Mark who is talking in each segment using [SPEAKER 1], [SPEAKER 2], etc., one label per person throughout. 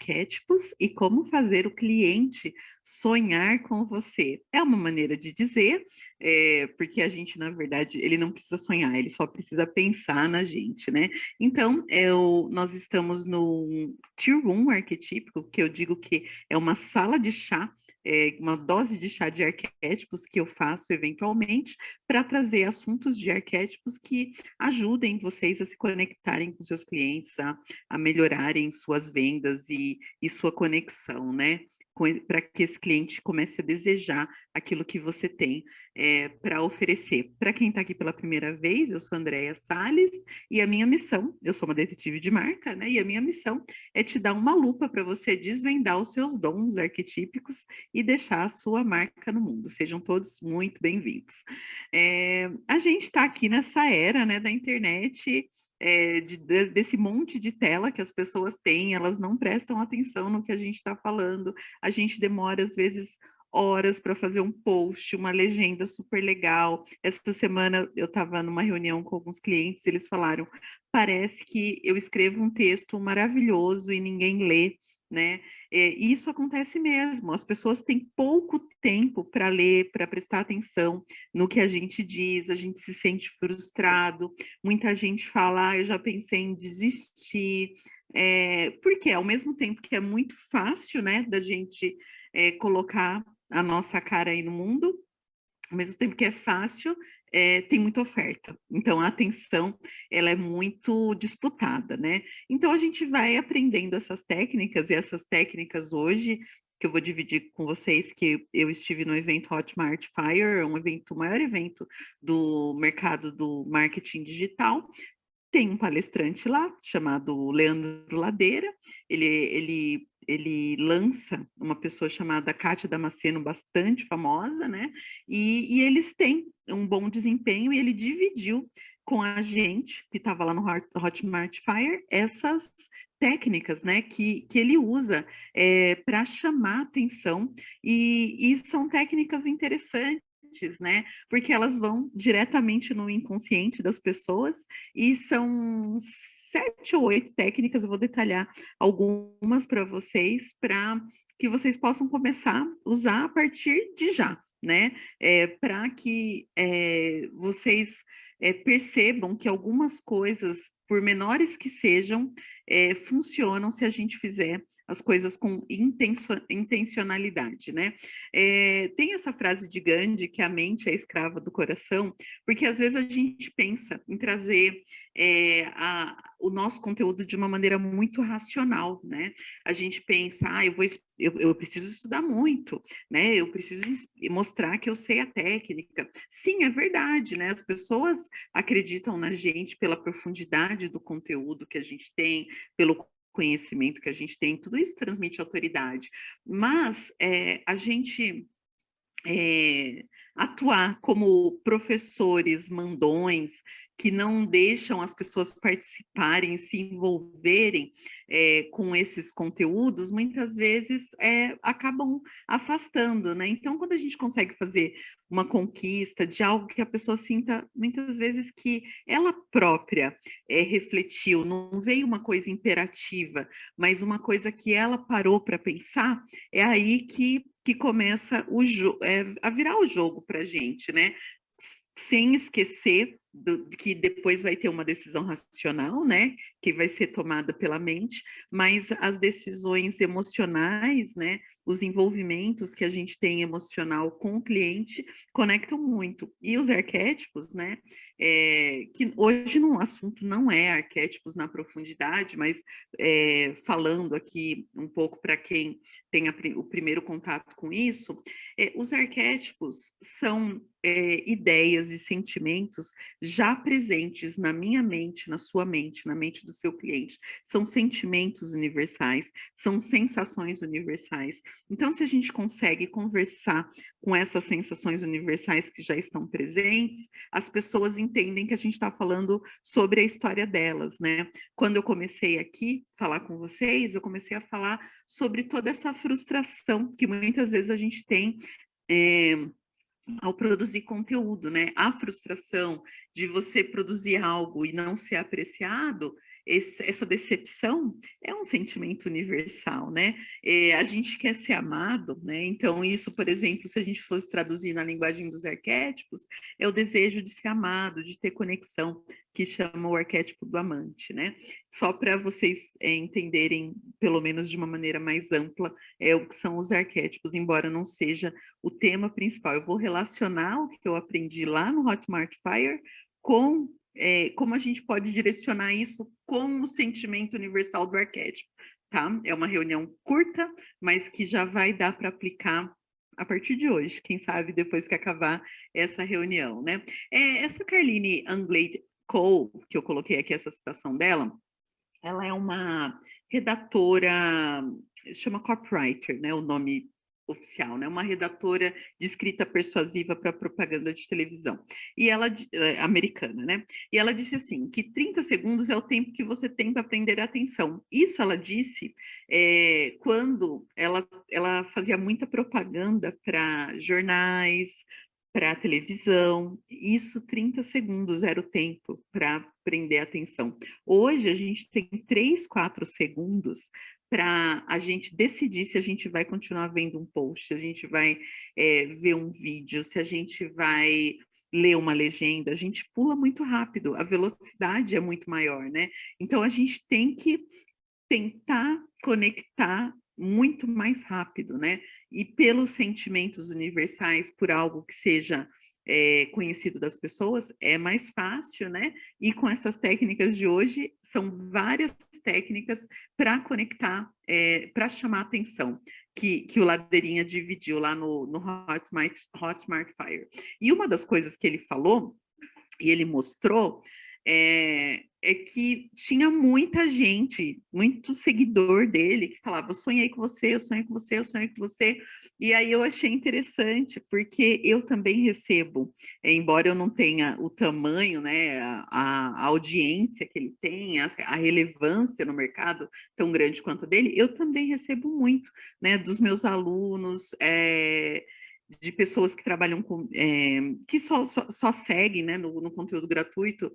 [SPEAKER 1] arquétipos e como fazer o cliente sonhar com você. É uma maneira de dizer, porque a gente, na verdade, ele não precisa sonhar, ele só precisa pensar na gente, né? Então, nós estamos no Tier 1 arquetípico, que eu digo que é uma sala de chá, uma dose de chá de arquétipos que eu faço eventualmente para trazer assuntos de arquétipos que ajudem vocês a se conectarem com seus clientes, a melhorarem suas vendas e sua conexão, né? Para que esse cliente comece a desejar aquilo que você tem para oferecer. Para quem está aqui pela primeira vez, eu sou Andréia Salles e a minha missão, eu sou uma detetive de marca, né? E a minha missão é te dar uma lupa para você desvendar os seus dons arquetípicos e deixar a sua marca no mundo. Sejam todos muito bem-vindos. A gente está aqui nessa era, né, da internet, desse monte de tela que as pessoas têm, elas não prestam atenção no que a gente está falando, a gente demora, às vezes, horas para fazer um post, uma legenda super legal. Essa semana eu estava numa reunião com alguns clientes, eles falaram, parece que eu escrevo um texto maravilhoso e ninguém lê, né? E isso acontece mesmo, as pessoas têm pouco tempo para ler, para prestar atenção no que a gente diz, a gente se sente frustrado, muita gente fala, eu já pensei em desistir, porque ao mesmo tempo que é muito fácil, né, da gente colocar a nossa cara aí no mundo, ao mesmo tempo que é fácil, tem muita oferta. Então, a atenção, ela é muito disputada, né? Então, a gente vai aprendendo essas técnicas, e essas técnicas hoje, que eu vou dividir com vocês, que eu estive no evento Hotmart Fire, um evento, o maior evento do mercado do marketing digital. Tem um palestrante lá, chamado Leandro Ladeira, ele lança uma pessoa chamada Kátia Damasceno, bastante famosa, né? E eles têm um bom desempenho e ele dividiu com a gente, que estava lá no Hotmart Fire, essas técnicas, né, que ele usa para chamar atenção e são técnicas interessantes, né, porque elas vão diretamente no inconsciente das pessoas e são 7 ou 8 técnicas, eu vou detalhar algumas para vocês, para que vocês possam começar a usar a partir de já, né? Para que vocês percebam que algumas coisas, por menores que sejam, funcionam se a gente fizer as coisas com intencionalidade, né? Tem essa frase de Gandhi, que a mente é escrava do coração, porque às vezes a gente pensa em trazer o nosso conteúdo de uma maneira muito racional, né? A gente pensa, eu preciso estudar muito, né? Eu preciso mostrar que eu sei a técnica. Sim, é verdade, né? As pessoas acreditam na gente pela profundidade do conteúdo que a gente tem, pelo conhecimento que a gente tem, tudo isso transmite autoridade. Mas a gente atuar como professores mandões que não deixam as pessoas participarem, se envolverem com esses conteúdos, muitas vezes acabam afastando, né? Então, quando a gente consegue fazer uma conquista de algo que a pessoa sinta, muitas vezes, que ela própria refletiu, não veio uma coisa imperativa, mas uma coisa que ela parou para pensar, é aí que começa a virar o jogo para a gente, né? Sem esquecer que depois vai ter uma decisão racional, né? Que vai ser tomada pela mente, mas as decisões emocionais, né? Os envolvimentos que a gente tem emocional com o cliente conectam muito. E os arquétipos, né? Que hoje o assunto não é arquétipos na profundidade, mas falando aqui um pouco para quem tem o primeiro contato com isso, os arquétipos são ideias e sentimentos já presentes na minha mente, na sua mente, na mente do seu cliente. São sentimentos universais, são sensações universais. Então, se a gente consegue conversar com essas sensações universais que já estão presentes, as pessoas entendem que a gente está falando sobre a história delas, né? Quando eu comecei aqui a falar com vocês, eu comecei a falar sobre toda essa frustração que muitas vezes a gente tem ao produzir conteúdo, né? A frustração de você produzir algo e não ser apreciado essa decepção é um sentimento universal, né? A gente quer ser amado, né? Então, isso, por exemplo, se a gente fosse traduzir na linguagem dos arquétipos, é o desejo de ser amado, de ter conexão, que chama o arquétipo do amante, né? Só para vocês entenderem, pelo menos de uma maneira mais ampla, o que são os arquétipos, embora não seja o tema principal. Eu vou relacionar o que eu aprendi lá no Hotmart Fire com como a gente pode direcionar isso com o sentimento universal do arquétipo, tá? É uma reunião curta, mas que já vai dar para aplicar a partir de hoje, quem sabe depois que acabar essa reunião, né? Essa Carline Anglade Cole, que eu coloquei aqui essa citação dela, ela é uma redatora, chama copywriter, né, o nome oficial, né, uma redatora de escrita persuasiva para propaganda de televisão, e ela, americana, né, e ela disse assim, que 30 segundos é o tempo que você tem para prender a atenção. Isso ela disse quando ela fazia muita propaganda para jornais, para televisão, isso 30 segundos era o tempo para prender a atenção. Hoje a gente tem 3, 4 segundos para a gente decidir se a gente vai continuar vendo um post, se a gente vai ver um vídeo, se a gente vai ler uma legenda, a gente pula muito rápido, a velocidade é muito maior, né? Então a gente tem que tentar conectar muito mais rápido, né? E pelos sentimentos universais, por algo que seja conhecido das pessoas, é mais fácil, né? E com essas técnicas de hoje, são várias técnicas para conectar, para chamar atenção, que o Ladeirinha dividiu lá no Hotmart Fire. E uma das coisas que ele falou, e ele mostrou, que tinha muita gente, muito seguidor dele, que falava, eu sonhei com você, eu sonhei com você, eu sonhei com você, e aí eu achei interessante, porque eu também recebo, embora eu não tenha o tamanho, né, a audiência que ele tem, a relevância no mercado tão grande quanto a dele, eu também recebo muito, né, dos meus alunos, de pessoas que trabalham com, que só seguem, né, no conteúdo gratuito,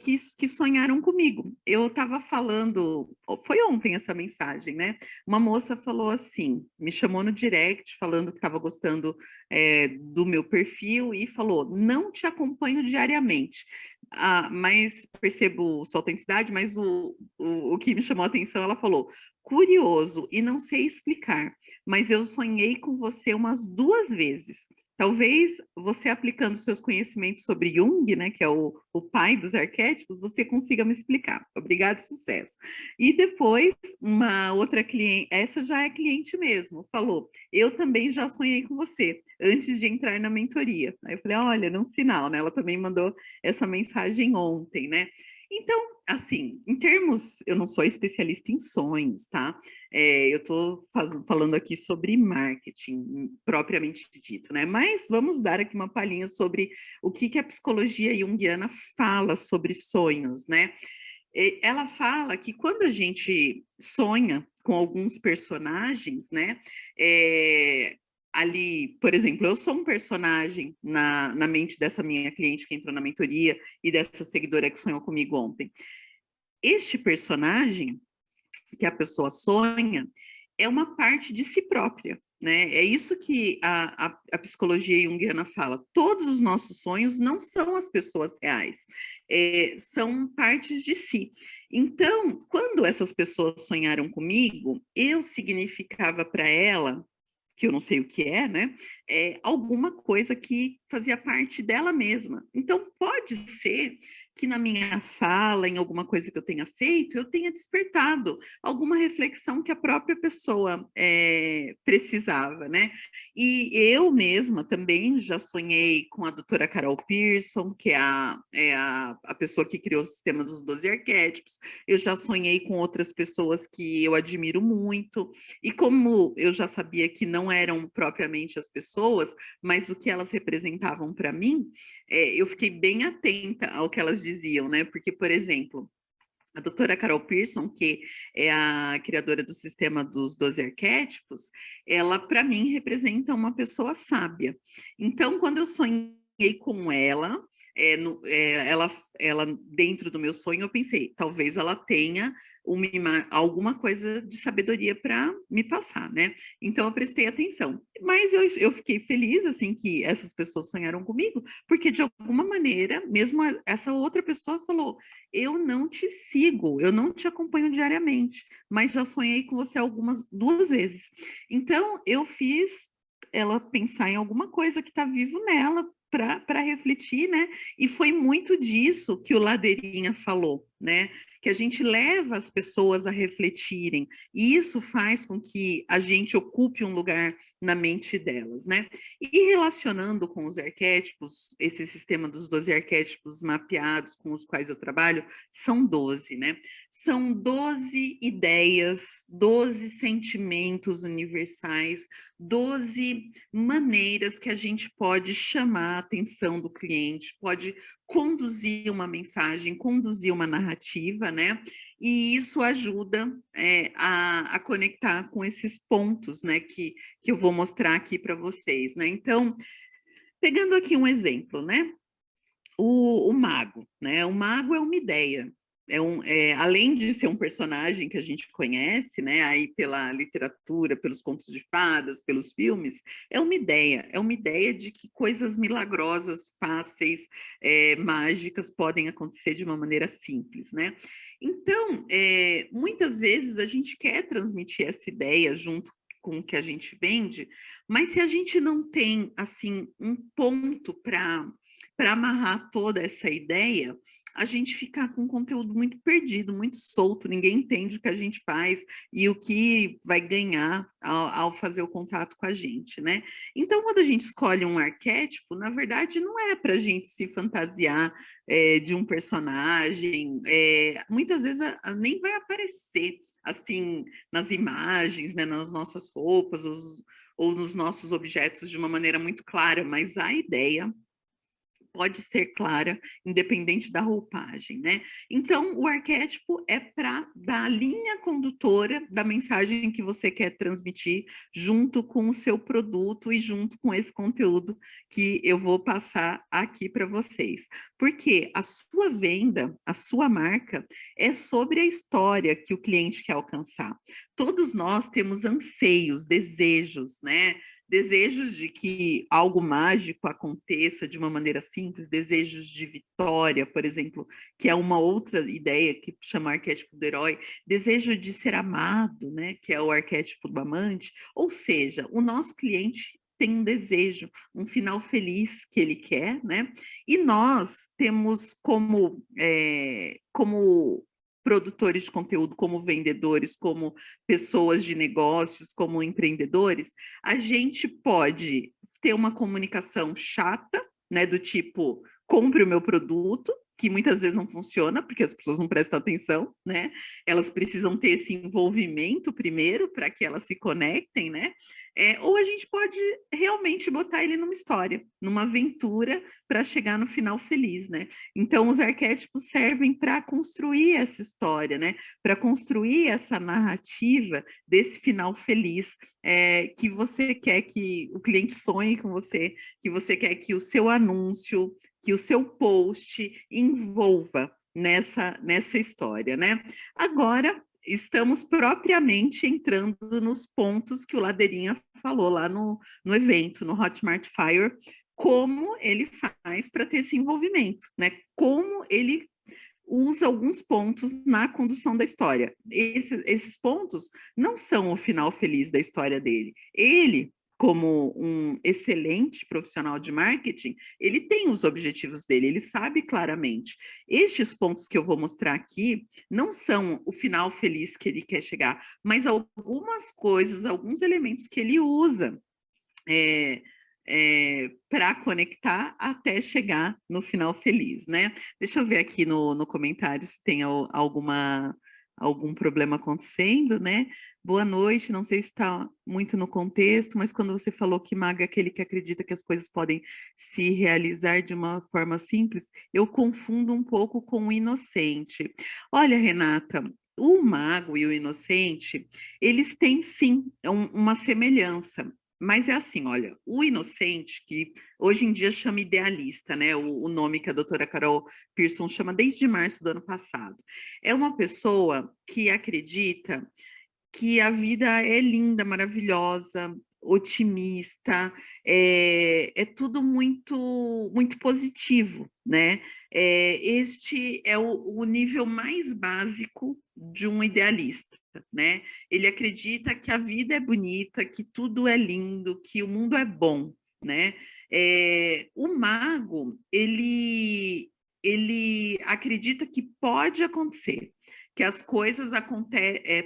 [SPEAKER 1] que sonharam comigo. Eu estava falando, foi ontem essa mensagem, né? Uma moça falou assim, me chamou no direct falando que estava gostando do meu perfil e falou, não te acompanho diariamente, mas percebo sua autenticidade, mas o que me chamou a atenção, ela falou, curioso e não sei explicar, mas eu sonhei com você umas 2 vezes. Talvez você aplicando seus conhecimentos sobre Jung, né, que é o pai dos arquétipos, você consiga me explicar. Obrigada e sucesso. E depois, uma outra cliente, essa já é cliente mesmo, falou, eu também já sonhei com você, antes de entrar na mentoria. Aí eu falei, olha, num sinal, né? Ela também mandou essa mensagem ontem, né? Então, assim, em termos, eu não sou especialista em sonhos, tá? Eu estou falando aqui sobre marketing, propriamente dito, né? Mas vamos dar aqui uma palhinha sobre o que a psicologia junguiana fala sobre sonhos, né? Ela fala que quando a gente sonha com alguns personagens, né? Ali, por exemplo, eu sou um personagem na mente dessa minha cliente que entrou na mentoria e dessa seguidora que sonhou comigo ontem. Este personagem que a pessoa sonha é uma parte de si própria, né? É isso que a psicologia junguiana fala. Todos os nossos sonhos não são as pessoas reais, são partes de si. Então, quando essas pessoas sonharam comigo, eu significava para ela, que eu não sei o que é, né? Alguma coisa que fazia parte dela mesma. Então, pode ser que na minha fala, em alguma coisa que eu tenha feito, eu tenha despertado alguma reflexão que a própria pessoa precisava, né? E eu mesma também já sonhei com a doutora Carol Pearson, que é a pessoa que criou o sistema dos 12 arquétipos. Eu já sonhei com outras pessoas que eu admiro muito. E como eu já sabia que não eram propriamente as pessoas, mas o que elas representavam para mim, eu fiquei bem atenta ao que elas diziam, né? Porque, por exemplo, a doutora Carol Pearson, que é a criadora do sistema dos 12 arquétipos, ela, para mim, representa uma pessoa sábia. Então, quando eu sonhei com ela, ela dentro do meu sonho, eu pensei, talvez ela tenha alguma coisa de sabedoria para me passar, né? Então eu prestei atenção. Mas eu fiquei feliz, assim, que essas pessoas sonharam comigo, porque de alguma maneira, mesmo essa outra pessoa falou, eu não te sigo, eu não te acompanho diariamente, mas já sonhei com você duas vezes. Então eu fiz ela pensar em alguma coisa que está vivo nela para refletir, né? E foi muito disso que o Ladeirinha falou, né? Que a gente leva as pessoas a refletirem, e isso faz com que a gente ocupe um lugar na mente delas, né? E relacionando com os arquétipos, esse sistema dos 12 arquétipos mapeados com os quais eu trabalho, são 12, né? São 12 ideias, 12 sentimentos universais, 12 maneiras que a gente pode chamar a atenção do cliente, pode conduzir uma mensagem, conduzir uma narrativa, né? E isso ajuda a conectar com esses pontos, né? Que eu vou mostrar aqui para vocês, né? Então, pegando aqui um exemplo, né? O mago, né? O mago é uma ideia. Além de ser um personagem que a gente conhece, né, aí pela literatura, pelos contos de fadas, pelos filmes, é uma ideia de que coisas milagrosas, fáceis, mágicas podem acontecer de uma maneira simples, né? Então, muitas vezes a gente quer transmitir essa ideia junto com o que a gente vende, mas se a gente não tem assim um ponto para amarrar toda essa ideia, a gente fica com conteúdo muito perdido, muito solto, ninguém entende o que a gente faz e o que vai ganhar ao fazer o contato com a gente, né? Então, quando a gente escolhe um arquétipo, na verdade, não é para a gente se fantasiar de um personagem, muitas vezes nem vai aparecer assim nas imagens, né, nas nossas roupas, ou nos nossos objetos de uma maneira muito clara, mas a ideia pode ser clara, independente da roupagem, né? Então, o arquétipo é para dar a linha condutora da mensagem que você quer transmitir junto com o seu produto e junto com esse conteúdo que eu vou passar aqui para vocês. Porque a sua venda, a sua marca, é sobre a história que o cliente quer alcançar. Todos nós temos anseios, desejos, né? Desejos de que algo mágico aconteça de uma maneira simples, desejos de vitória, por exemplo, que é uma outra ideia que chama arquétipo do herói, desejo de ser amado, né, que é o arquétipo do amante, ou seja, o nosso cliente tem um desejo, um final feliz que ele quer, né? E nós temos como produtores de conteúdo, como vendedores, como pessoas de negócios, como empreendedores, a gente pode ter uma comunicação chata, né, do tipo, compre o meu produto, que muitas vezes não funciona, porque as pessoas não prestam atenção, né? Elas precisam ter esse envolvimento primeiro para que elas se conectem, né? Ou a gente pode realmente botar ele numa história, numa aventura para chegar no final feliz, né? Então, os arquétipos servem para construir essa história, né? Para construir essa narrativa desse final feliz que você quer que o cliente sonhe com você, que você quer que o seu anúncio, que o seu post envolva nessa história, né? Agora, estamos propriamente entrando nos pontos que o Ladeirinha falou lá no evento, no Hotmart Fire, como ele faz para ter esse envolvimento, né? Como ele usa alguns pontos na condução da história. Esses pontos não são o final feliz da história dele. Ele, como um excelente profissional de marketing, ele tem os objetivos dele, ele sabe claramente. Estes pontos que eu vou mostrar aqui não são o final feliz que ele quer chegar, mas algumas coisas, alguns elementos que ele usa para conectar até chegar no final feliz, né? Deixa eu ver aqui no comentário se tem algum problema acontecendo, né? Boa noite, não sei se está muito no contexto, mas quando você falou que mago é aquele que acredita que as coisas podem se realizar de uma forma simples, eu confundo um pouco com o inocente. Olha, Renata, o mago e o inocente, eles têm sim uma semelhança, Mas é assim, olha, o inocente, que hoje em dia chama idealista, né? O nome que a doutora Carol Pearson chama desde março do ano passado. É uma pessoa que acredita que a vida é linda, maravilhosa, otimista, é tudo muito positivo, né? Este é o nível mais básico de um idealista, né? Ele acredita que a vida é bonita, que tudo é lindo, que o mundo é bom, né? O mago, ele acredita que pode acontecer, que as coisas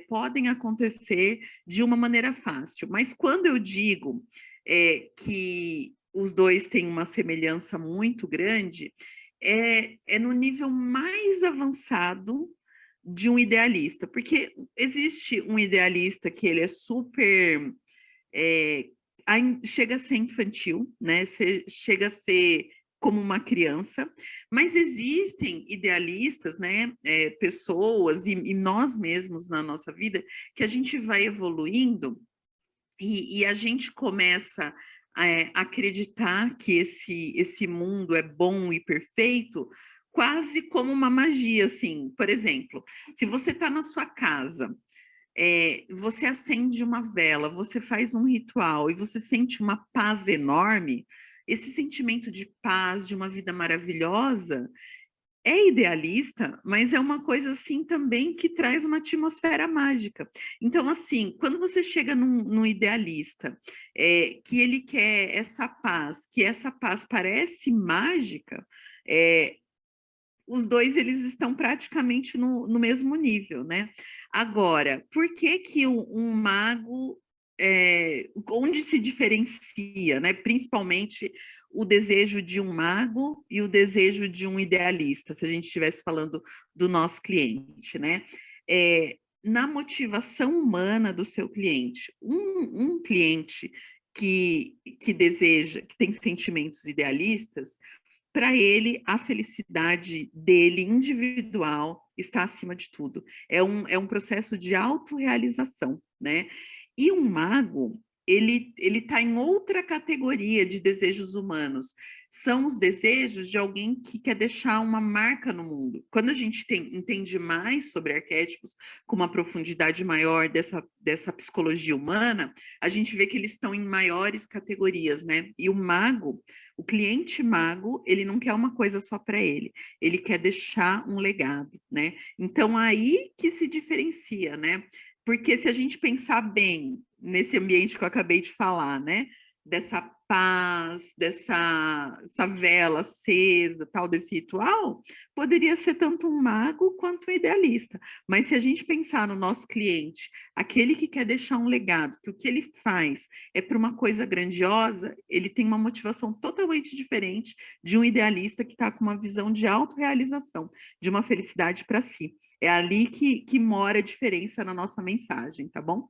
[SPEAKER 1] podem acontecer de uma maneira fácil. Mas quando eu digo que os dois têm uma semelhança muito grande, é no nível mais avançado de um idealista, porque existe um idealista que ele é super é, chega a ser infantil, né? Chega a ser como uma criança, mas existem idealistas, né? Pessoas e nós mesmos na nossa vida que a gente vai evoluindo e a gente começa a acreditar que esse mundo é bom e perfeito, quase como uma magia, assim. Por exemplo, se você está na sua casa, você acende uma vela, você faz um ritual e você sente uma paz enorme, esse sentimento de paz, de uma vida maravilhosa, é idealista, mas é uma coisa assim também que traz uma atmosfera mágica. Então, assim, quando você chega num idealista, que ele quer essa paz, que essa paz parece mágica, é, os dois eles estão praticamente no mesmo nível, né? Agora, por que que um mago, onde se diferencia, né? Principalmente o desejo de um mago e o desejo de um idealista, se a gente estivesse falando do nosso cliente, né? Na motivação humana do seu cliente, um cliente que deseja, que tem sentimentos idealistas, para ele, a felicidade dele, individual, está acima de tudo. É um processo de autorrealização, né? E um mago, ele está em outra categoria de desejos humanos. São os desejos de alguém que quer deixar uma marca no mundo. Quando a gente entende mais sobre arquétipos, com uma profundidade maior dessa psicologia humana, a gente vê que eles estão em maiores categorias, né? E o cliente mago, ele não quer uma coisa só para ele quer deixar um legado, né? Então, aí que se diferencia, né? Porque se a gente pensar bem nesse ambiente que eu acabei de falar, né? Dessa paz, essa vela acesa, tal, desse ritual, poderia ser tanto um mago quanto um idealista. Mas se a gente pensar no nosso cliente, aquele que quer deixar um legado, que o que ele faz é para uma coisa grandiosa, ele tem uma motivação totalmente diferente de um idealista que está com uma visão de autorrealização, de uma felicidade para si. É ali que mora a diferença na nossa mensagem, tá bom?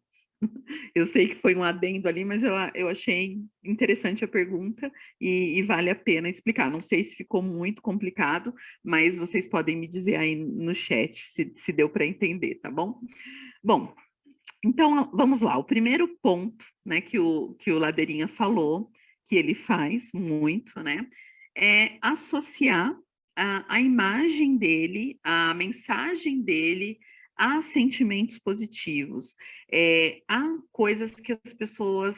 [SPEAKER 1] Eu sei que foi um adendo ali, mas eu achei interessante a pergunta e vale a pena explicar. Não sei se ficou muito complicado, mas vocês podem me dizer aí no chat se deu para entender, tá bom? Bom, então vamos lá. O primeiro ponto, né, que o Ladeirinha falou, que ele faz muito, né, é associar a imagem dele, a mensagem dele a sentimentos positivos, a coisas que as pessoas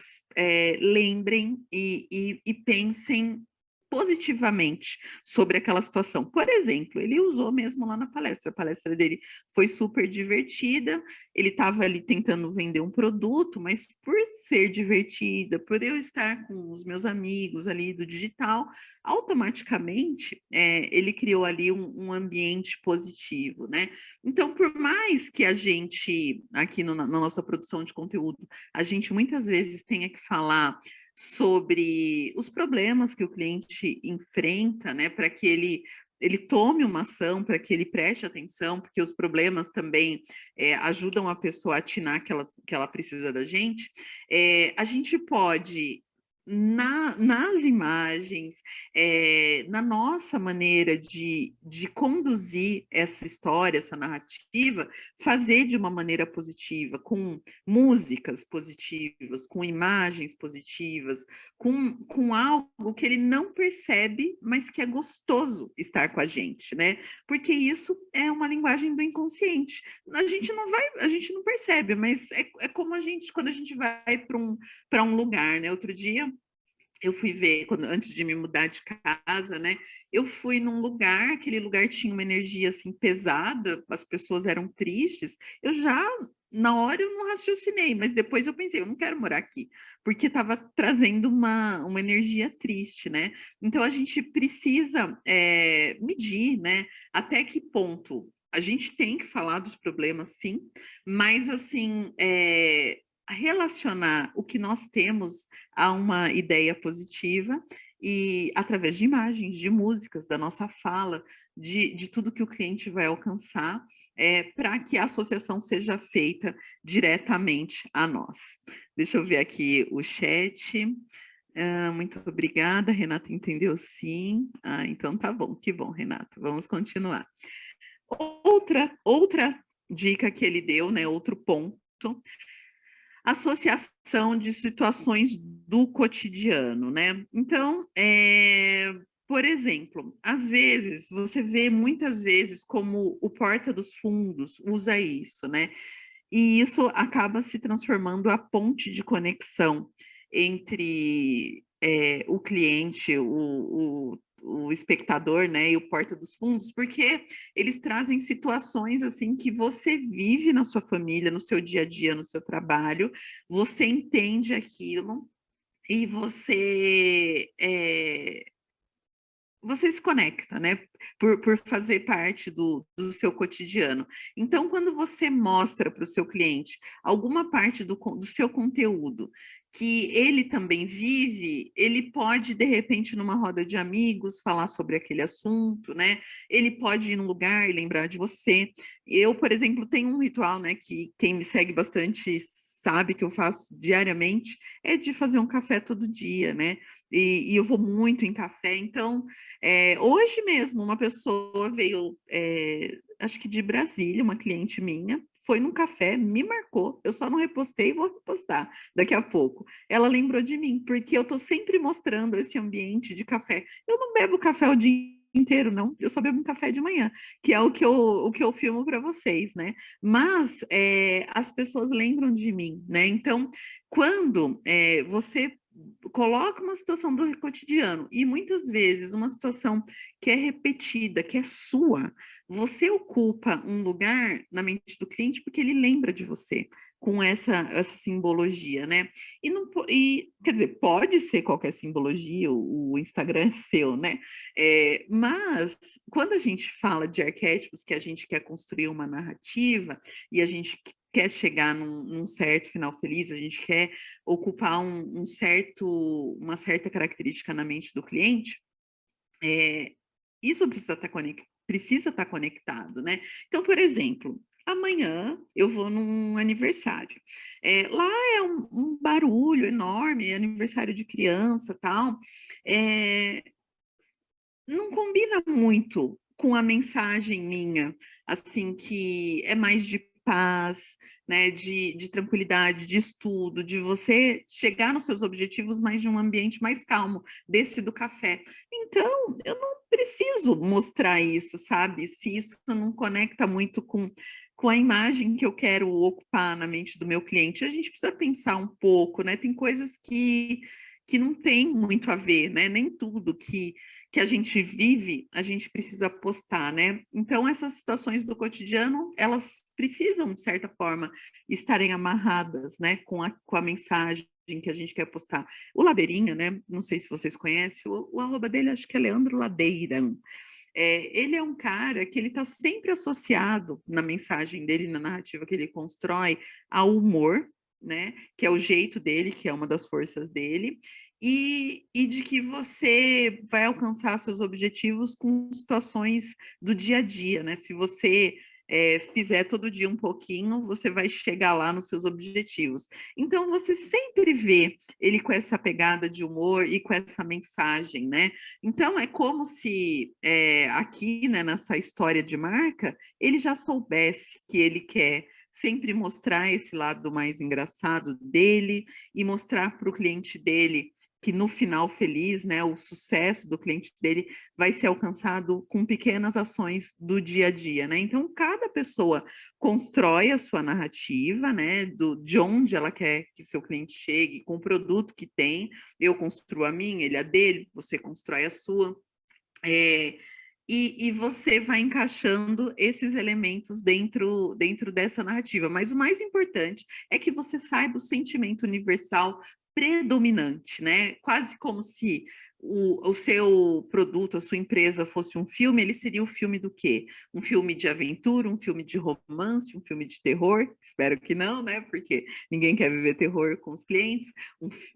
[SPEAKER 1] lembrem e pensem positivamente sobre aquela situação. Por exemplo, ele usou mesmo lá na palestra, a palestra dele foi super divertida, ele estava ali tentando vender um produto, mas por ser divertida, por eu estar com os meus amigos ali do digital, automaticamente ele criou ali um ambiente positivo, né? Então, por mais que a gente, aqui na nossa produção de conteúdo, a gente muitas vezes tenha que falar sobre os problemas que o cliente enfrenta, né, para que ele tome uma ação, para que ele preste atenção, porque os problemas também ajudam a pessoa a atinar que ela precisa da gente, a gente pode nas imagens, na nossa maneira de conduzir essa história, essa narrativa, fazer de uma maneira positiva, com músicas positivas, com imagens positivas, com algo que ele não percebe, mas que é gostoso estar com a gente, né? Porque isso é uma linguagem do inconsciente. A gente não percebe, mas é como quando a gente vai para um lugar, né? Outro dia eu fui ver, antes de me mudar de casa, né? Eu fui num lugar, aquele lugar tinha uma energia assim pesada, as pessoas eram tristes. Na hora, eu não raciocinei, mas depois eu pensei, eu não quero morar aqui, porque estava trazendo uma energia triste, né? Então a gente precisa medir, né? Até que ponto a gente tem que falar dos problemas, sim, mas assim. Relacionar o que nós temos a uma ideia positiva e através de imagens, de músicas, da nossa fala, de tudo que o cliente vai alcançar, para que a associação seja feita diretamente a nós. Deixa eu ver aqui o chat. Muito obrigada, Renata entendeu sim. Então tá bom, que bom, Renata. Vamos continuar. Outra dica que ele deu, né, outro ponto, associação de situações do cotidiano, né? Então, por exemplo, às vezes, você vê muitas vezes como o Porta dos Fundos usa isso, né? E isso acaba se transformando a ponte de conexão entre o cliente, o espectador, né, e o Porta dos Fundos, porque eles trazem situações assim que você vive na sua família, no seu dia a dia, no seu trabalho, você entende aquilo e você se conecta, né? Por fazer parte do seu cotidiano. Então, quando você mostra para o seu cliente alguma parte do seu conteúdo que ele também vive, ele pode, de repente, numa roda de amigos, falar sobre aquele assunto, né? Ele pode ir num lugar e lembrar de você. Eu, por exemplo, tenho um ritual, né? Que quem me segue bastante sabe que eu faço diariamente, é de fazer um café todo dia, né? E eu vou muito em café, então hoje mesmo, uma pessoa veio, acho que de Brasília, uma cliente minha, foi num café, me marcou. Eu só não repostei e vou repostar daqui a pouco. Ela lembrou de mim, porque eu estou sempre mostrando esse ambiente de café. Eu não bebo café o dia inteiro, não. Eu só bebo um café de manhã, que é o que eu filmo para vocês, né? Mas as pessoas lembram de mim, né? Então, quando você coloca uma situação do cotidiano e muitas vezes uma situação que é repetida, que é sua, você ocupa um lugar na mente do cliente porque ele lembra de você com essa simbologia, né? E quer dizer, pode ser qualquer simbologia, o Instagram é seu, né? Mas quando a gente fala de arquétipos, que a gente quer construir uma narrativa e a gente quer chegar num certo final feliz, a gente quer ocupar uma certa característica na mente do cliente, isso precisa estar conectado, né? Então, por exemplo, amanhã eu vou num aniversário. Lá é um barulho enorme, aniversário de criança, tal. Não combina muito com a mensagem minha, assim, que é mais de paz, né, de tranquilidade, de estudo, de você chegar nos seus objetivos, mas de um ambiente mais calmo, desse do café. Então, eu não preciso mostrar isso, sabe? Se isso não conecta muito com a imagem que eu quero ocupar na mente do meu cliente, a gente precisa pensar um pouco, né? Tem coisas que não tem muito a ver, né? Nem tudo que a gente vive, a gente precisa postar, né? Então, essas situações do cotidiano, elas precisam, de certa forma, estarem amarradas, né, com a mensagem que a gente quer postar. O Ladeirinha, né, não sei se vocês conhecem, o arroba dele acho que é Leandro Ladeira. Ele é um cara que ele está sempre associado na mensagem dele, na narrativa que ele constrói, ao humor, né? Que é o jeito dele, que é uma das forças dele, e de que você vai alcançar seus objetivos com situações do dia a dia, né? Se você fizer todo dia um pouquinho, você vai chegar lá nos seus objetivos. Então, você sempre vê ele com essa pegada de humor e com essa mensagem, né? Então, é como se aqui, né, nessa história de marca, ele já soubesse que ele quer sempre mostrar esse lado mais engraçado dele e mostrar para o cliente dele que no final feliz, né, o sucesso do cliente dele vai ser alcançado com pequenas ações do dia a dia, né? Então, cada pessoa constrói a sua narrativa, né, de onde ela quer que seu cliente chegue, com o produto que tem. Eu construo a minha, ele a dele, você constrói a sua. E você vai encaixando esses elementos dentro dessa narrativa. Mas o mais importante é que você saiba o sentimento universal predominante, né? Quase como se o seu produto, a sua empresa fosse um filme, ele seria o filme do quê? Um filme de aventura, um filme de romance, um filme de terror? Espero que não, né? Porque ninguém quer viver terror com os clientes.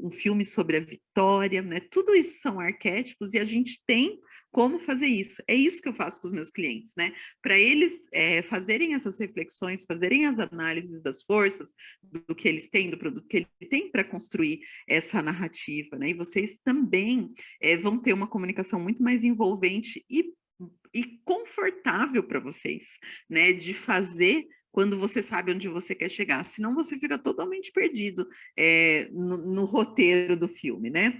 [SPEAKER 1] Um filme sobre a vitória, né? Tudo isso são arquétipos e a gente tem como fazer isso. É isso que eu faço com os meus clientes, né? Para eles fazerem essas reflexões, fazerem as análises das forças, do que eles têm, do produto que ele tem para construir essa narrativa, né? E vocês também vão ter uma comunicação muito mais envolvente e confortável para vocês, né? De fazer quando você sabe onde você quer chegar, senão você fica totalmente perdido no roteiro do filme, né?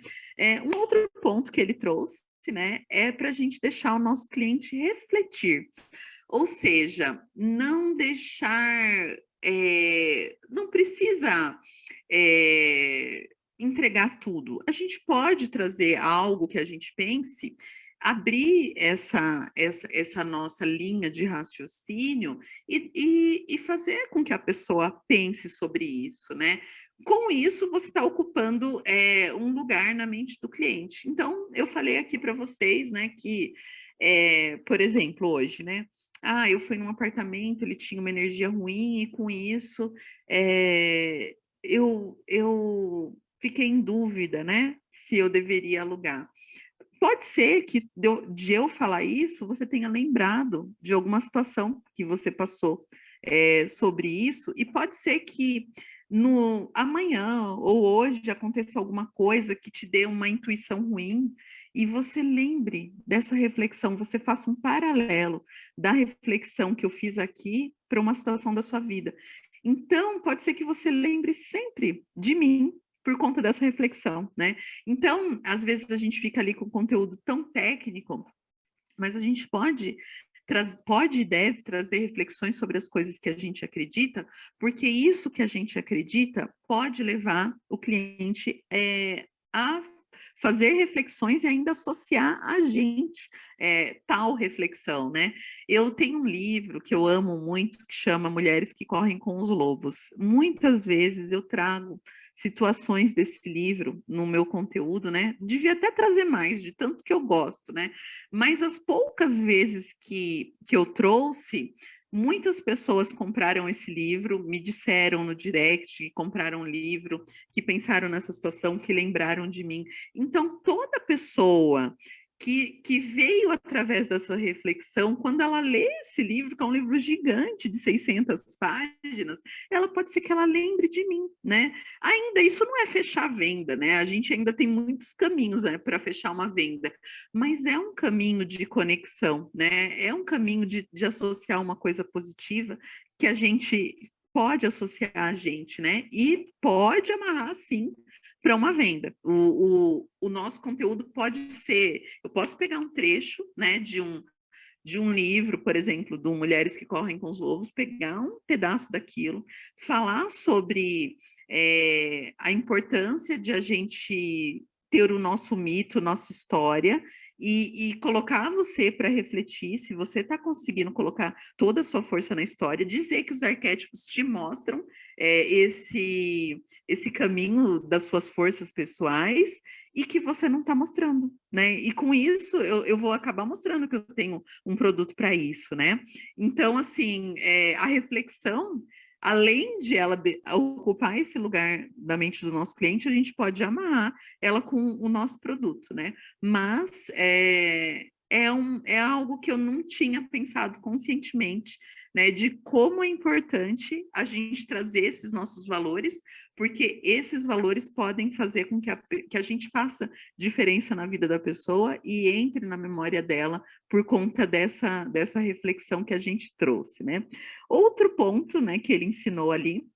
[SPEAKER 1] Um outro ponto que ele trouxe, né, é para a gente deixar o nosso cliente refletir, ou seja, não deixar, não precisa entregar tudo. A gente pode trazer algo que a gente pense, abrir essa nossa linha de raciocínio e fazer com que a pessoa pense sobre isso, né? Com isso, você está ocupando um lugar na mente do cliente. Então, eu falei aqui para vocês, né, que, por exemplo, hoje, né? Ah, eu fui num apartamento, ele tinha uma energia ruim, e com isso eu fiquei em dúvida, né? Se eu deveria alugar. Pode ser que de eu falar isso, você tenha lembrado de alguma situação que você passou sobre isso, e pode ser que no amanhã ou hoje aconteça alguma coisa que te dê uma intuição ruim e você lembre dessa reflexão, você faça um paralelo da reflexão que eu fiz aqui para uma situação da sua vida. Então, pode ser que você lembre sempre de mim por conta dessa reflexão, né? Então, às vezes a gente fica ali com conteúdo tão técnico, mas a gente pode e deve trazer reflexões sobre as coisas que a gente acredita, porque isso que a gente acredita pode levar o cliente a fazer reflexões e ainda associar a gente tal reflexão, né? Eu tenho um livro que eu amo muito que chama Mulheres que Correm com os Lobos. Muitas vezes eu trago situações desse livro no meu conteúdo, né? Devia até trazer mais, de tanto que eu gosto, né? Mas as poucas vezes que eu trouxe, muitas pessoas compraram esse livro, me disseram no direct que compraram o livro, que pensaram nessa situação, que lembraram de mim. Então, toda pessoa que veio através dessa reflexão, quando ela lê esse livro, que é um livro gigante de 600 páginas, ela pode ser que ela lembre de mim, né? Ainda isso não é fechar a venda, né? A gente ainda tem muitos caminhos, né, para fechar uma venda, mas é um caminho de conexão, né? É um caminho de associar uma coisa positiva que a gente pode associar a gente, né? E pode amarrar, sim, para uma venda. O nosso conteúdo pode ser, eu posso pegar um trecho, né, de um livro, por exemplo, do Mulheres que Correm com os Lobos, pegar um pedaço daquilo, falar sobre a importância de a gente ter o nosso mito, nossa história, e colocar você para refletir, se você está conseguindo colocar toda a sua força na história, dizer que os arquétipos te mostram esse caminho das suas forças pessoais e que você não está mostrando, né? E com isso eu vou acabar mostrando que eu tenho um produto para isso, né? Então, assim, a reflexão, além de ela ocupar esse lugar da mente do nosso cliente, a gente pode amarrar ela com o nosso produto, né? Mas é algo que eu não tinha pensado conscientemente né, de como é importante a gente trazer esses nossos valores, porque esses valores podem fazer com que a gente faça diferença na vida da pessoa e entre na memória dela por conta dessa reflexão que a gente trouxe, né? Outro ponto, né, que ele ensinou ali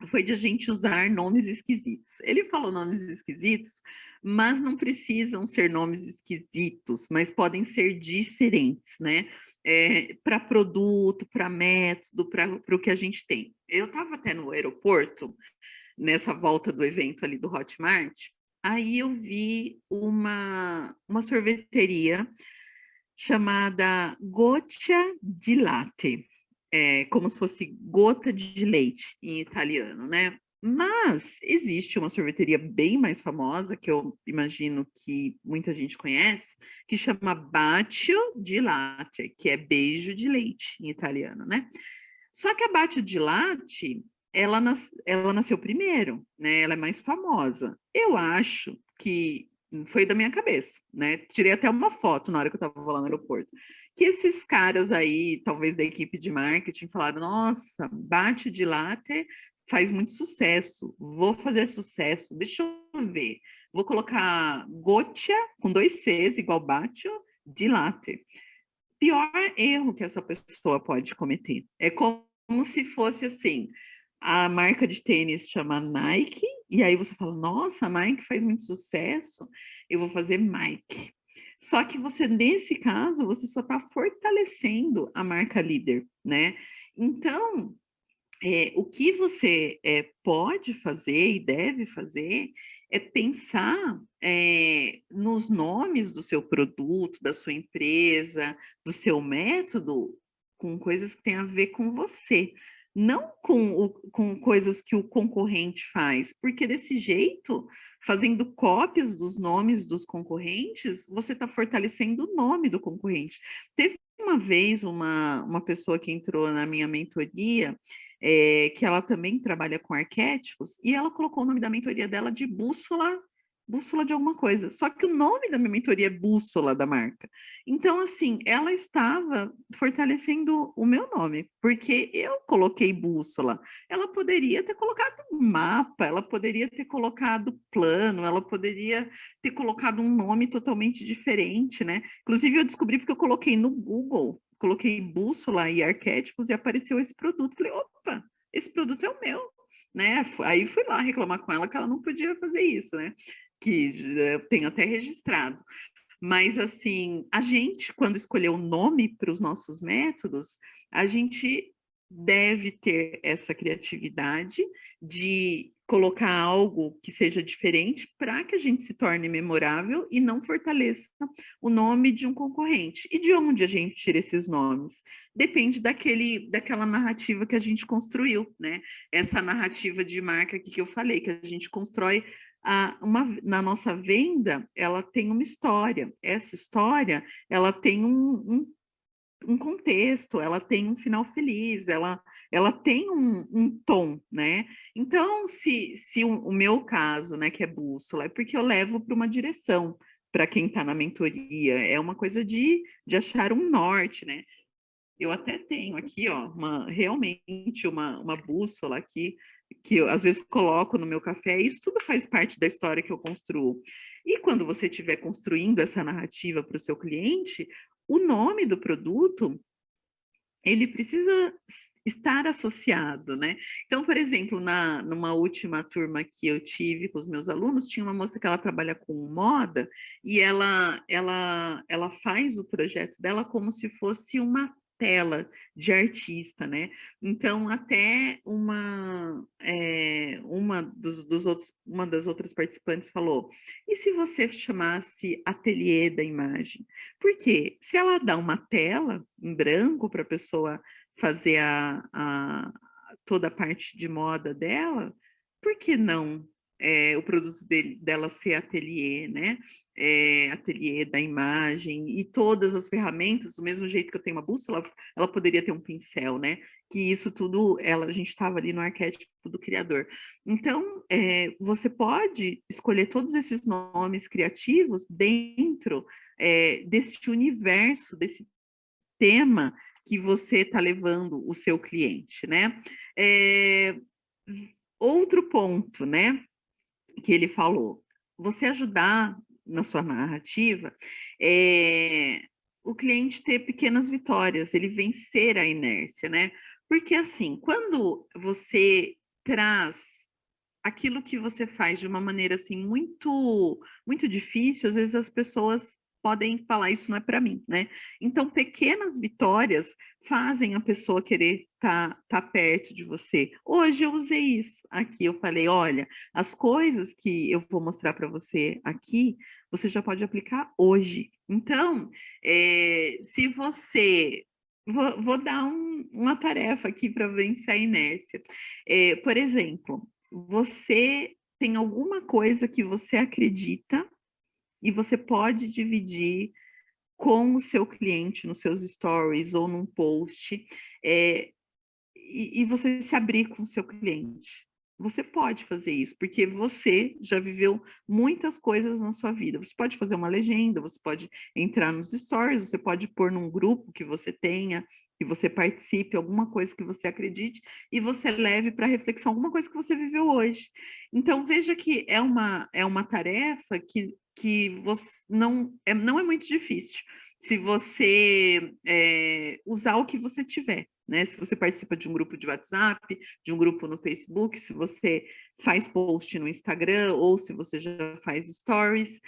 [SPEAKER 1] foi de a gente usar nomes esquisitos. Ele falou nomes esquisitos, mas não precisam ser nomes esquisitos, mas podem ser diferentes, né? Para produto, para método, para o que a gente tem. Eu estava até no aeroporto, nessa volta do evento ali do Hotmart, aí eu vi uma sorveteria chamada Goccia di Latte, como se fosse gota de leite em italiano, né? Mas existe uma sorveteria bem mais famosa, que eu imagino que muita gente conhece, que chama Bacio di Latte, que é beijo de leite em italiano, né? Só que a Bacio di Latte, ela nasceu primeiro, né? Ela é mais famosa. Eu acho que foi da minha cabeça, né? Tirei até uma foto na hora que eu estava lá no aeroporto. Que esses caras aí, talvez da equipe de marketing, falaram: nossa, Bacio di Latte faz muito sucesso, vou fazer sucesso, deixa eu ver. Vou colocar Goccia, com 2 Cs, igual Bacio, di Latte. Pior erro que essa pessoa pode cometer. É como se fosse assim, a marca de tênis chama Nike, e aí você fala, nossa, a Nike faz muito sucesso, eu vou fazer Mike. Só que você, nesse caso, você só está fortalecendo a marca líder, né? Então, o que você pode fazer e deve fazer é pensar nos nomes do seu produto, da sua empresa, do seu método, com coisas que têm a ver com você, não com coisas que o concorrente faz, porque desse jeito, fazendo cópias dos nomes dos concorrentes, você está fortalecendo o nome do concorrente. Teve uma vez uma pessoa que entrou na minha mentoria, que ela também trabalha com arquétipos, e ela colocou o nome da mentoria dela de bússola, bússola de alguma coisa. Só que o nome da minha mentoria é bússola da marca. Então, assim, ela estava fortalecendo o meu nome, porque eu coloquei bússola. Ela poderia ter colocado mapa, ela poderia ter colocado plano, ela poderia ter colocado um nome totalmente diferente, né? Inclusive, eu descobri porque eu coloquei no Google, coloquei bússola e arquétipos e apareceu esse produto. Falei, opa, esse produto é o meu, né? Aí fui lá reclamar com ela que ela não podia fazer isso, né? Que eu tenho até registrado. Mas, assim, a gente, quando escolher o nome para os nossos métodos, a gente deve ter essa criatividade de colocar algo que seja diferente para que a gente se torne memorável e não fortaleça o nome de um concorrente. E de onde a gente tira esses nomes? Depende daquela narrativa que a gente construiu, né? Essa narrativa de marca que eu falei, que a gente constrói na nossa venda, ela tem uma história. Essa história, ela tem um contexto, ela tem um final feliz, ela tem um tom, né? Então, se o meu caso, né, que é bússola, é porque eu levo para uma direção, para quem está na mentoria, é uma coisa de achar um norte, né? Eu até tenho aqui, ó, realmente uma bússola aqui, que eu às vezes coloco no meu café, e isso tudo faz parte da história que eu construo. E quando você estiver construindo essa narrativa para o seu cliente, o nome do produto, ele precisa estar associado, né? Então, por exemplo, numa última turma que eu tive com os meus alunos, tinha uma moça que ela trabalha com moda e ela faz o projeto dela como se fosse uma tela de artista, né? Então, até uma das outras participantes falou: e se você chamasse ateliê da imagem? Porque se ela dá uma tela em branco para a pessoa fazer toda a parte de moda dela, por que não o produto dela ser ateliê, né? Ateliê da imagem e todas as ferramentas, do mesmo jeito que eu tenho uma bússola, ela poderia ter um pincel, né? Que isso tudo, a gente estava ali no arquétipo do criador. Então, você pode escolher todos esses nomes criativos dentro deste universo, desse tema que você está levando o seu cliente, né? É, outro ponto, né, que ele falou, você ajudar na sua narrativa, o cliente ter pequenas vitórias, ele vencer a inércia, né? Porque assim, quando você traz aquilo que você faz de uma maneira assim muito difícil, às vezes as pessoas podem falar isso não é para mim, né? Então pequenas vitórias fazem a pessoa querer tá perto de você. Hoje eu usei isso aqui, eu falei, olha, as coisas que eu vou mostrar para você aqui, você já pode aplicar hoje. Então, se você vou dar uma tarefa aqui para vencer a inércia. Por exemplo, você tem alguma coisa que você acredita e você pode dividir com o seu cliente nos seus stories ou num post, e você se abrir com o seu cliente. Você pode fazer isso, porque você já viveu muitas coisas na sua vida. Você pode fazer uma legenda, você pode entrar nos stories, você pode pôr num grupo que você tenha, que você participe, alguma coisa que você acredite, e você leve para reflexão alguma coisa que você viveu hoje. Então, veja que é uma tarefa que você, não é muito difícil, se você usar o que você tiver. Né? Se você participa de um grupo de WhatsApp, de um grupo no Facebook, se você faz post no Instagram ou se você já faz stories,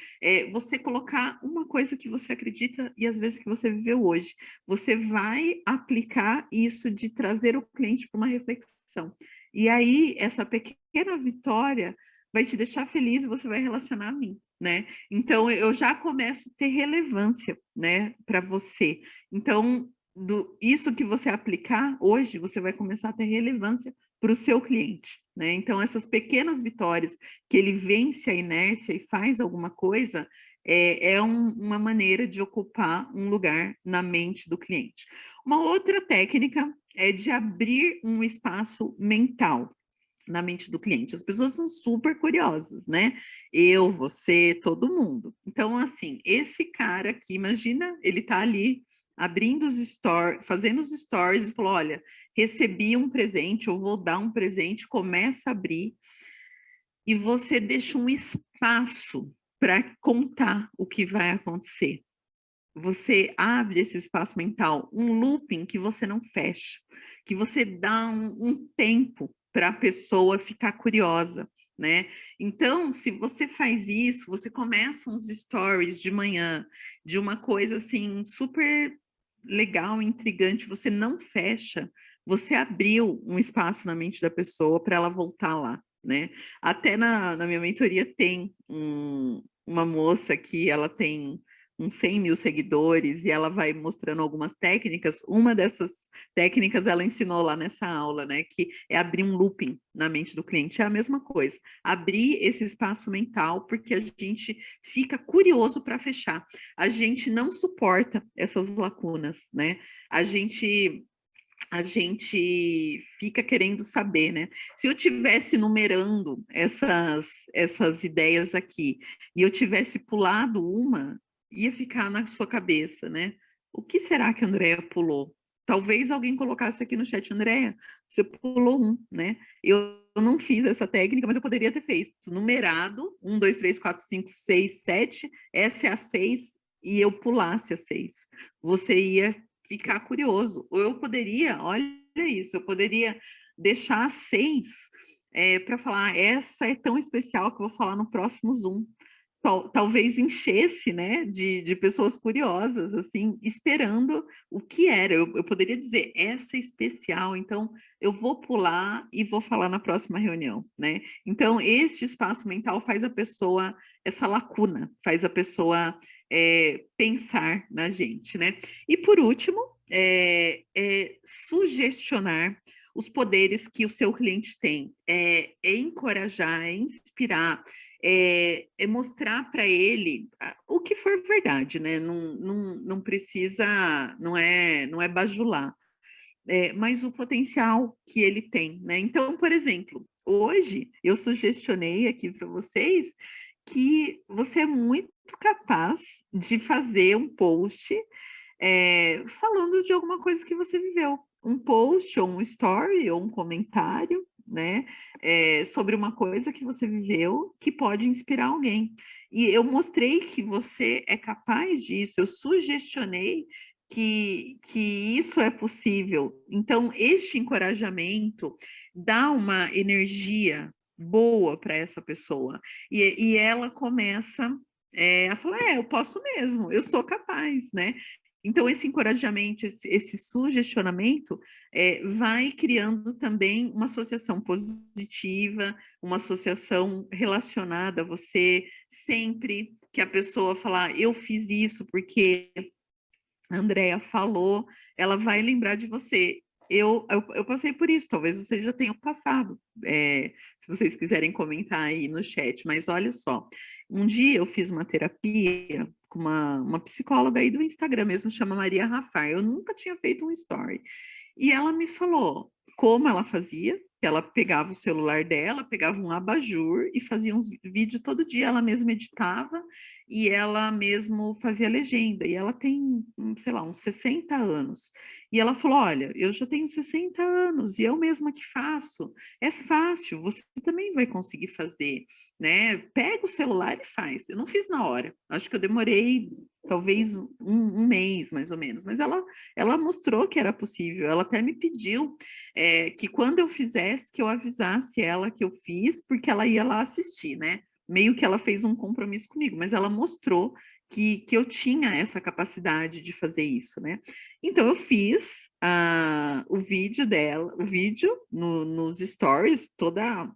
[SPEAKER 1] você colocar uma coisa que você acredita e às vezes que você viveu hoje. Você vai aplicar isso de trazer o cliente para uma reflexão. E aí, essa pequena vitória vai te deixar feliz e você vai relacionar a mim, né? Então, eu já começo a ter relevância, né, para você. Então, isso que você aplicar hoje, você vai começar a ter relevância para o seu cliente, né? Então, essas pequenas vitórias que ele vence a inércia e faz alguma coisa, uma maneira de ocupar um lugar na mente do cliente. Uma outra técnica é de abrir um espaço mental na mente do cliente. As pessoas são super curiosas, né? Eu, você, todo mundo. Então, assim, esse cara aqui, imagina, ele tá ali abrindo os stories, fazendo os stories e falou: olha, recebi um presente, eu vou dar um presente, começa a abrir, e você deixa um espaço para contar o que vai acontecer. Você abre esse espaço mental, um looping que você não fecha, que você dá um tempo para a pessoa ficar curiosa, né? Então, se você faz isso, você começa uns stories de manhã, de uma coisa assim super legal, intrigante, você não fecha, você abriu um espaço na mente da pessoa para ela voltar lá, né? Até na minha mentoria tem uma moça que ela tem uns 100 mil seguidores e ela vai mostrando algumas técnicas. Uma dessas técnicas ela ensinou lá nessa aula, né? Que é abrir um looping na mente do cliente. É a mesma coisa. Abrir esse espaço mental, porque a gente fica curioso para fechar. A gente não suporta essas lacunas, né? A gente fica querendo saber, né? Se eu tivesse numerando essas ideias aqui e eu tivesse pulado uma, ia ficar na sua cabeça, né? O que será que a Andrea pulou? Talvez alguém colocasse aqui no chat, Andrea, você pulou um, né? Eu não fiz essa técnica, mas eu poderia ter feito numerado, 1, 2, 3, 4, 5, 6, 7, essa é a 6, e eu pulasse a 6. Você ia ficar curioso. Ou eu poderia, olha isso, eu poderia deixar a 6 para falar, essa é tão especial que eu vou falar no próximo Zoom. Talvez enchesse, né, de pessoas curiosas, assim, esperando o que era. Eu poderia dizer, essa é especial, então eu vou pular e vou falar na próxima reunião, né? Então, este espaço mental faz a pessoa, essa lacuna, faz a pessoa pensar na gente, né? E por último, sugestionar os poderes que o seu cliente tem, encorajar, inspirar, mostrar para ele o que for verdade, né? Não precisa, não é bajular, mas o potencial que ele tem, né? Então, por exemplo, hoje eu sugestionei aqui para vocês que você é muito capaz de fazer um post falando de alguma coisa que você viveu. Um post, ou um story, ou um comentário, né? Sobre uma coisa que você viveu que pode inspirar alguém. E eu mostrei que você é capaz disso, eu sugestionei que isso é possível. Então, este encorajamento dá uma energia boa para essa pessoa. E ela começa a falar: eu posso mesmo, eu sou capaz, né? Então, esse encorajamento, esse sugestionamento, vai criando também uma associação positiva, uma associação relacionada a você, sempre que a pessoa falar, eu fiz isso porque a Andrea falou, ela vai lembrar de você. Eu passei por isso, talvez vocês já tenham passado, se vocês quiserem comentar aí no chat, mas olha só, um dia eu fiz uma terapia com uma psicóloga aí do Instagram mesmo, chama Maria Rafar, eu nunca tinha feito um story, e ela me falou como ela fazia, que ela pegava o celular dela, pegava um abajur e fazia uns vídeos todo dia, ela mesma editava, e ela mesmo fazia legenda, e ela tem, sei lá, uns 60 anos. E ela falou: olha, eu já tenho 60 anos e eu mesma que faço. É fácil, você também vai conseguir fazer, né? Pega o celular e faz. Eu não fiz na hora, acho que eu demorei talvez um mês, mais ou menos, mas ela mostrou que era possível, ela até me pediu que quando eu fizesse, que eu avisasse ela que eu fiz, porque ela ia lá assistir, né? Meio que ela fez um compromisso comigo, mas ela mostrou que eu tinha essa capacidade de fazer isso, né? Então eu fiz o vídeo dela, o vídeo nos stories, toda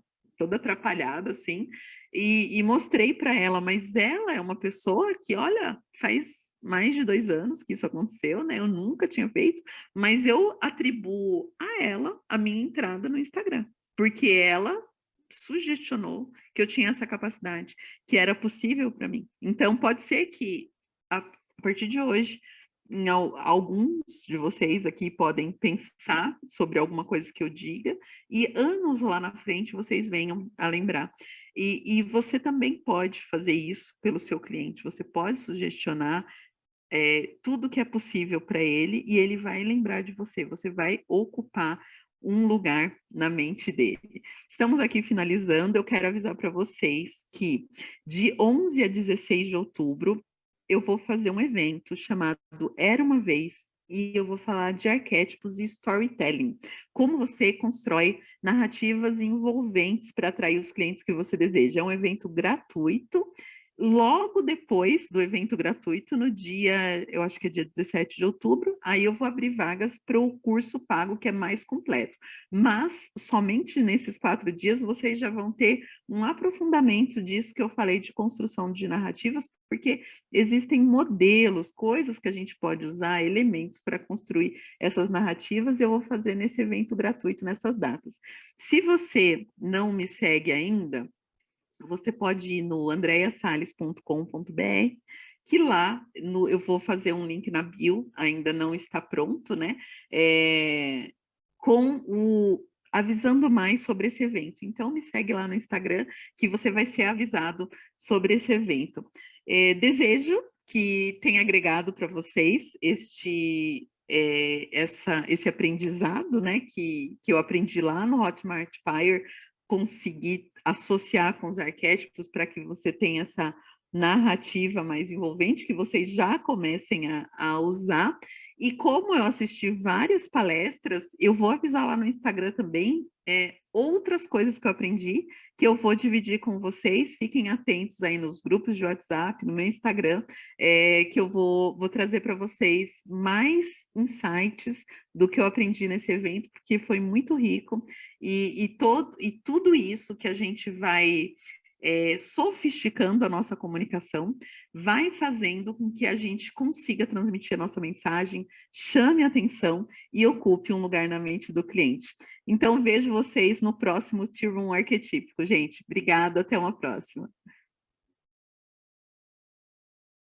[SPEAKER 1] atrapalhada, assim, e mostrei para ela, mas ela é uma pessoa que, olha, faz mais de 2 anos que isso aconteceu, né? Eu nunca tinha feito, mas eu atribuo a ela a minha entrada no Instagram, porque ela sugestionou que eu tinha essa capacidade, que era possível para mim. Então, pode ser que a partir de hoje, alguns de vocês aqui podem pensar sobre alguma coisa que eu diga, e anos lá na frente vocês venham a lembrar. E você também pode fazer isso pelo seu cliente, você pode sugestionar tudo que é possível para ele e ele vai lembrar de você, você vai ocupar um lugar na mente dele. Estamos aqui finalizando, eu quero avisar para vocês que de 11 a 16 de outubro eu vou fazer um evento chamado Era Uma Vez, e eu vou falar de arquétipos e storytelling. Como você constrói narrativas envolventes para atrair os clientes que você deseja. É um evento gratuito. Logo depois do evento gratuito, no dia, eu acho que é dia 17 de outubro, aí eu vou abrir vagas para o curso pago, que é mais completo. Mas somente nesses 4 dias vocês já vão ter um aprofundamento disso que eu falei de construção de narrativas, porque existem modelos, coisas que a gente pode usar, elementos para construir essas narrativas, e eu vou fazer nesse evento gratuito nessas datas. Se você não me segue ainda, você pode ir no andreasales.com.br, que lá eu vou fazer um link na bio, ainda não está pronto, né? Com avisando mais sobre esse evento. Então, me segue lá no Instagram, que você vai ser avisado sobre esse evento. Desejo que tenha agregado para vocês esse aprendizado, né, que eu aprendi lá no Hotmart Fire, conseguir associar com os arquétipos para que você tenha essa narrativa mais envolvente, que vocês já comecem a usar. E como eu assisti várias palestras, eu vou avisar lá no Instagram também outras coisas que eu aprendi, que eu vou dividir com vocês. Fiquem atentos aí nos grupos de WhatsApp, no meu Instagram, que eu vou trazer para vocês mais insights do que eu aprendi nesse evento, porque foi muito rico. E tudo isso que a gente vai sofisticando a nossa comunicação, vai fazendo com que a gente consiga transmitir a nossa mensagem, chame a atenção e ocupe um lugar na mente do cliente. Então, vejo vocês no próximo Tier 1 Arquetípico, gente. Obrigada, até uma próxima.